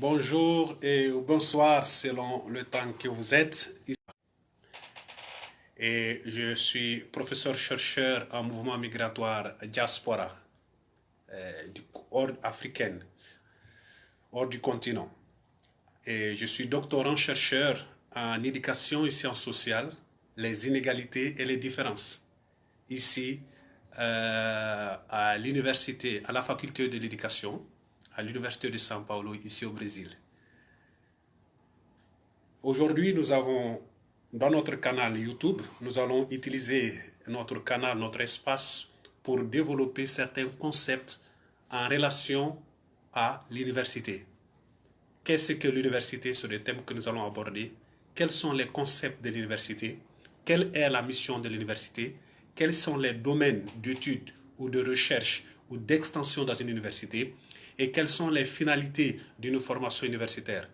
Bonjour et bonsoir selon le temps que vous êtes. Et je suis professeur-chercheur en mouvement migratoire diaspora africaine, hors du continent. Et je suis doctorant-chercheur en éducation et sciences sociales, les inégalités et les différences. Ici, à l'université, à la faculté de l'éducation, à l'université de São Paulo, ici au Brésil. Aujourd'hui, nous avons, dans notre canal YouTube, nous allons utiliser notre canal, notre espace, pour développer certains concepts en relation à l'université. Qu'est-ce que l'université? C'est des thèmes que nous allons aborder. Quels sont les concepts de l'université? Quelle est la mission de l'université? Quels sont les domaines d'études ou de recherche ou d'extension dans une université? Et quelles sont les finalités d'une formation universitaire?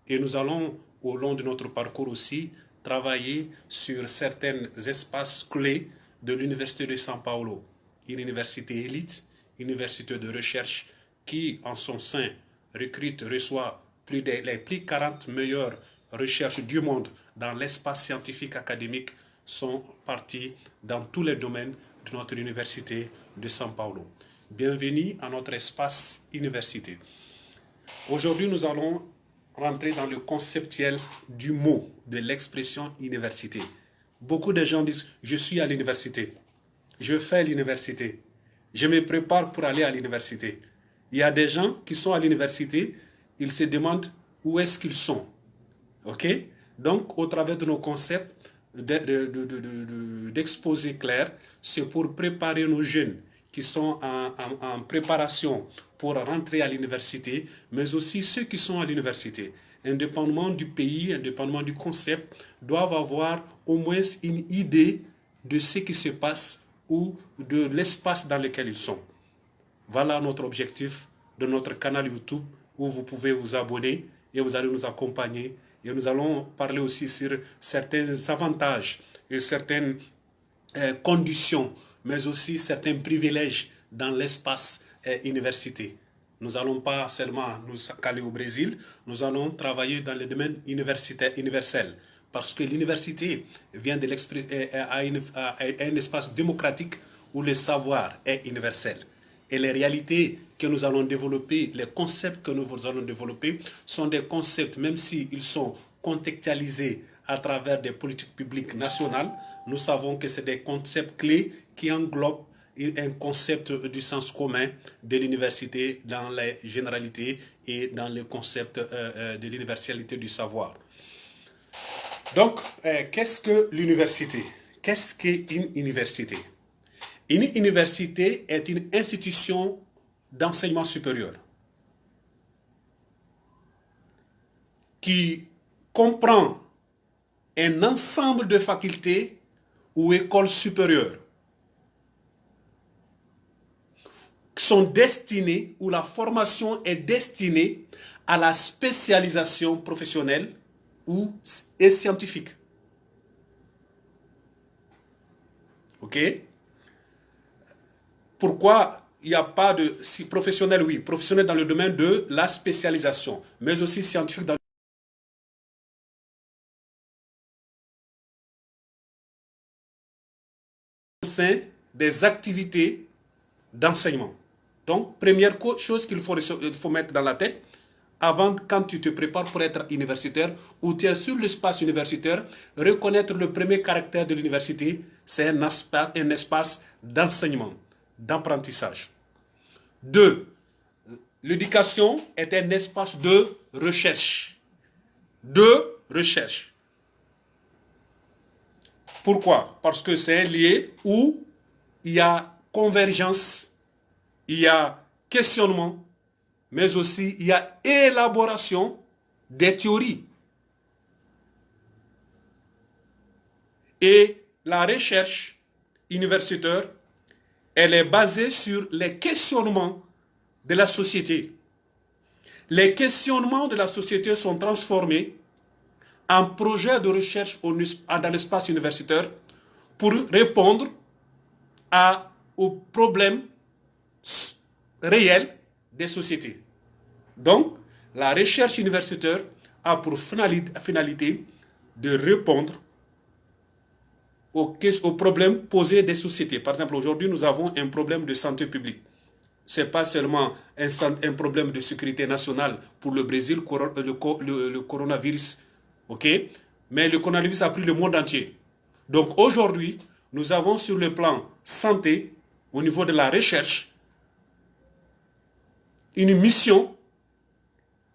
Et nous allons, au long de notre parcours aussi, travailler sur certains espaces clés de l'Université de São Paulo, une université élite, une université de recherche qui, en son sein, recrute, reçoit les plus 40 meilleures recherches du monde dans l'espace scientifique académique sont parties dans tous les domaines de notre université de São Paulo. Bienvenue à notre espace université. Aujourd'hui, nous allons rentrer dans le conceptuel du mot, de l'expression université. Beaucoup de gens disent « je suis à l'université »,« je fais l'université »,« je me prépare pour aller à l'université ». Il y a des gens qui sont à l'université, ils se demandent où est-ce qu'ils sont. Ok? Donc, au travers de nos concepts d'exposé clair, c'est pour préparer nos jeunes qui sont en préparation pour rentrer à l'université, mais aussi ceux qui sont à l'université, indépendamment du pays, indépendamment du concept, doivent avoir au moins une idée de ce qui se passe ou de l'espace dans lequel ils sont. Voilà notre objectif de notre canal YouTube où vous pouvez vous abonner et vous allez nous accompagner. Et nous allons parler aussi sur certains avantages et certaines conditions, mais aussi certains privilèges dans l'espace université. Nous n'allons pas seulement nous caler au Brésil, nous allons travailler dans le domaine universitaire universel. Parce que l'université vient de un espace démocratique où le savoir est universel. Et les réalités que nous allons développer, les concepts que nous allons développer sont des concepts, même s'ils sont contextualisés à travers des politiques publiques nationales, nous savons que c'est des concepts clés qui englobent un concept du sens commun de l'université dans les généralités et dans le concept de l'universalité du savoir. Donc, qu'est-ce que l'université? Qu'est-ce qu'une université? Une université est une institution d'enseignement supérieur qui comprend un ensemble de facultés ou écoles supérieures qui sont destinées, où la formation est destinée à la spécialisation professionnelle et scientifique. Ok? Pourquoi il n'y a pas de professionnel? Oui, professionnel dans le domaine de la spécialisation, mais aussi scientifique dans le sein des activités d'enseignement. Donc, première chose qu'il faut mettre dans la tête, avant, quand tu te prépares pour être universitaire ou tu es sur l'espace universitaire, reconnaître le premier caractère de l'université, c'est un espace d'enseignement, d'apprentissage. 2. L'éducation est un espace de recherche. De recherche. Pourquoi? Parce que c'est un lieu où il y a convergence, il y a questionnement, mais aussi il y a élaboration des théories. Et la recherche universitaire, elle est basée sur les questionnements de la société. Les questionnements de la société sont transformés en projets de recherche dans l'espace universitaire pour répondre aux problèmes réels des sociétés. Donc, La recherche universitaire a pour finalité de répondre aux problèmes posés des sociétés. Par exemple, aujourd'hui, nous avons un problème de santé publique. Ce n'est pas seulement un problème de sécurité nationale pour le Brésil, le coronavirus, ok? Mais le coronavirus a pris le monde entier. Donc aujourd'hui, nous avons sur le plan santé, au niveau de la recherche, une mission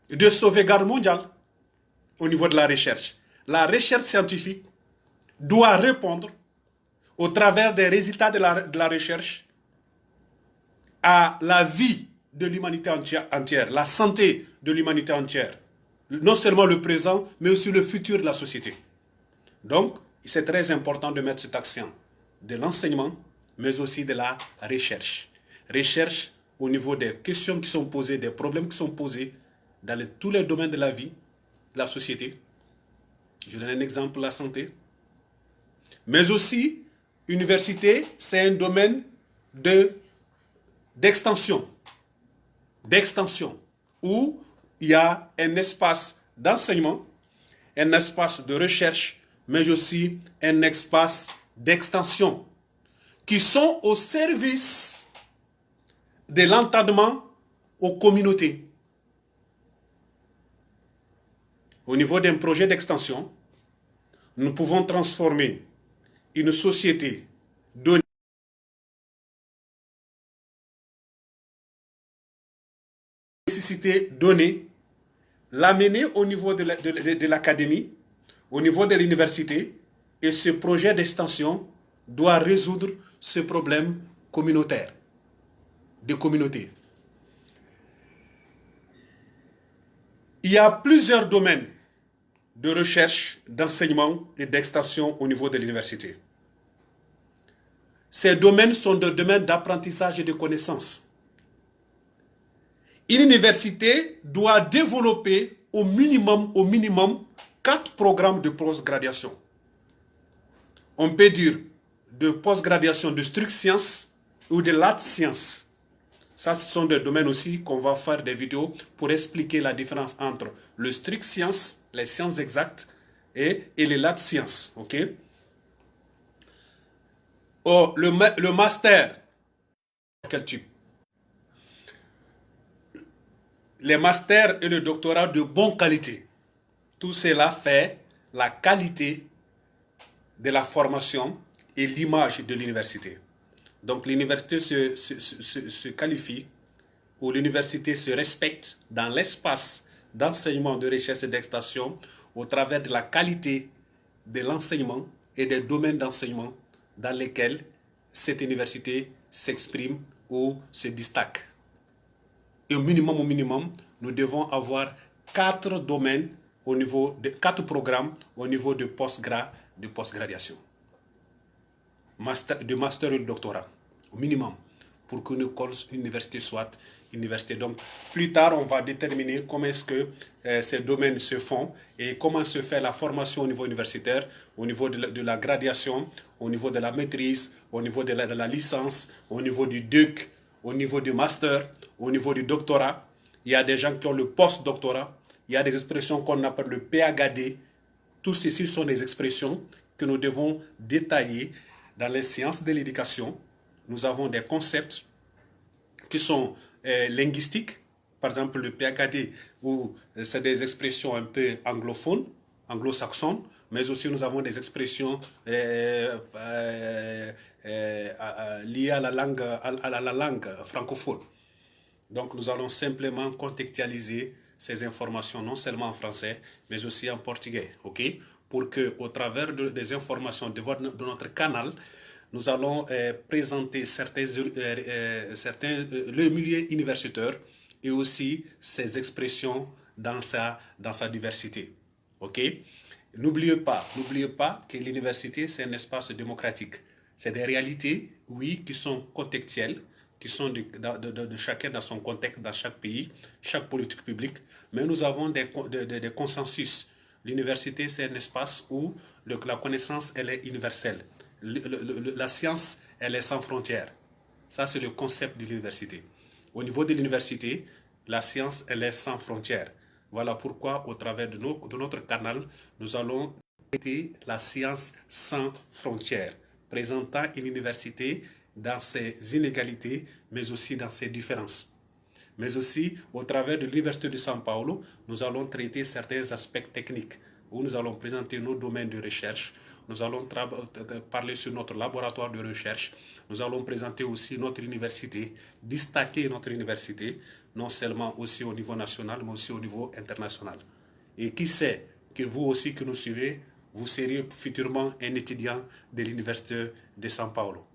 de sauvegarde mondiale au niveau de la recherche. La recherche scientifique doit répondre au travers des résultats de la recherche à la vie de l'humanité entière, la santé de l'humanité entière. Non seulement le présent, mais aussi le futur de la société. Donc, c'est très important de mettre cet accent de l'enseignement, mais aussi de la recherche. Recherche au niveau des questions qui sont posées, des problèmes qui sont posés dans tous les domaines de la vie, de la société. Je donne un exemple, la santé. Mais aussi, université, c'est un domaine d'extension, où il y a un espace d'enseignement, un espace de recherche, mais aussi un espace d'extension, qui sont au service de l'entendement aux communautés. Au niveau d'un projet d'extension, nous pouvons transformer une société donnée nécessité donnée, l'amener au niveau de l'académie, au niveau de l'université, et ce projet d'extension doit résoudre ce problème communautaire, des communautés. Il y a plusieurs domaines de recherche, d'enseignement et d'extension au niveau de l'université. Ces domaines sont des domaines d'apprentissage et de connaissances. Une université doit développer au minimum 4 programmes de post-graduation. On peut dire de post-graduation de strict science ou de lat science. Ça, ce sont des domaines aussi qu'on va faire des vidéos pour expliquer la différence entre le strict science, les sciences exactes, et les lat sciences. Okay? Oh, le master, quel type? Les masters et le doctorat de bonne qualité. Tout cela fait la qualité de la formation et l'image de l'université. Donc l'université se qualifie, ou l'université se respecte dans l'espace d'enseignement, de recherche et d'extension au travers de la qualité de l'enseignement et des domaines d'enseignement dans lesquels cette université s'exprime ou se distingue. Et au minimum, nous devons avoir 4 domaines au niveau de 4 programmes au niveau de post-graduation. De master et de doctorat, au minimum, pour qu'une université soit université. Donc, plus tard, on va déterminer comment est-ce que ces domaines se font et comment se fait la formation au niveau universitaire, au niveau de la graduation, au niveau de la maîtrise, au niveau de la licence, au niveau du DUC, au niveau du master, au niveau du doctorat. Il y a des gens qui ont le post-doctorat. Il y a des expressions qu'on appelle le PhD. Tout ceci sont des expressions que nous devons détailler dans les sciences de l'éducation. Nous avons des concepts qui sont linguistiques. Par exemple, le PhD, où c'est des expressions un peu anglophones, anglo-saxonnes, mais aussi nous avons des expressions liées à la langue francophone. Donc nous allons simplement contextualiser ces informations non seulement en français, mais aussi en portugais, ok? Pour que, au travers des informations de notre canal, nous allons présenter le milieu universitaire et aussi ses expressions dans sa diversité, ok? N'oubliez pas que l'université, c'est un espace démocratique. C'est des réalités, oui, qui sont contextuelles, qui sont de chacun dans son contexte, dans chaque pays, chaque politique publique. Mais nous avons des consensus. L'université, c'est un espace où la connaissance, elle est universelle. La science, elle est sans frontières. Ça, c'est le concept de l'université. Au niveau de l'université, la science, elle est sans frontières. Voilà pourquoi, au travers de notre canal, nous allons traiter la science sans frontières, présentant une université dans ses inégalités, mais aussi dans ses différences. Mais aussi, au travers de l'Université de São Paulo, nous allons traiter certains aspects techniques, où nous allons présenter nos domaines de recherche, nous allons parler sur notre laboratoire de recherche, nous allons présenter aussi notre université, destaquer notre université, non seulement aussi au niveau national, mais aussi au niveau international. Et qui sait que vous aussi que nous suivez, vous serez futurement un étudiant de l'Université de São Paulo.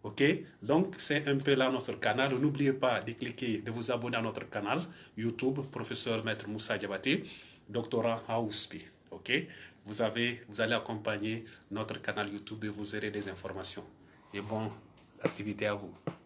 Ok, donc c'est un peu là notre canal. N'oubliez pas de cliquer, de vous abonner à notre canal YouTube, professeur Maître Moussa Diabaté, doctorat à USP. Ok, vous allez accompagner notre canal YouTube et vous aurez des informations. Et bonne activité à vous.